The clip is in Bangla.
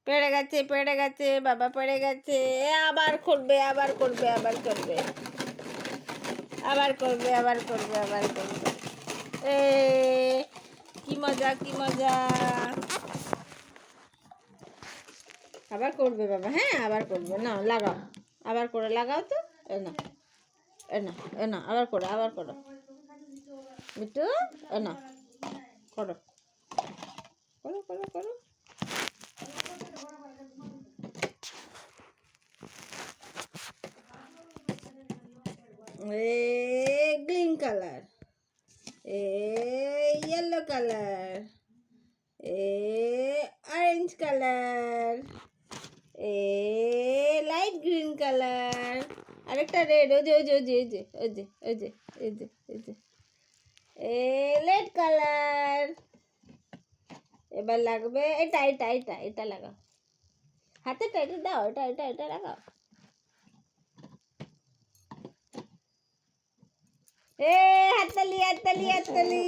পেড়ে গেছে, বাবা পেড়ে গেছে। আবার করবে, আবার করবে, আবার করবে, আবার করবে, আবার করবে, আবার করবে। এ কি মজা, কি মজা। আবার করবে বাবা, হ্যাঁ আবার করবে। না লাগাও, আবার করে লাগাও তো। এ না, এ না, এ না, আবার করো, আবার করো বিট্টু। এ না, করো, করো, করো, করো। Green colour, yellow colour, orange colour, light green colour, আরেকটা রেড। ওই যে ওই যে ওই যে ওই যে ওই যে ওই যে এই যে এই যে রেড কালার। এবার লাগবে এটা, এটা, এটা, এটা লাগাও হাতে, এটা দাও, এটা, এটা, এটা লাগাও। হাততালি, হাততালি, হাততালি।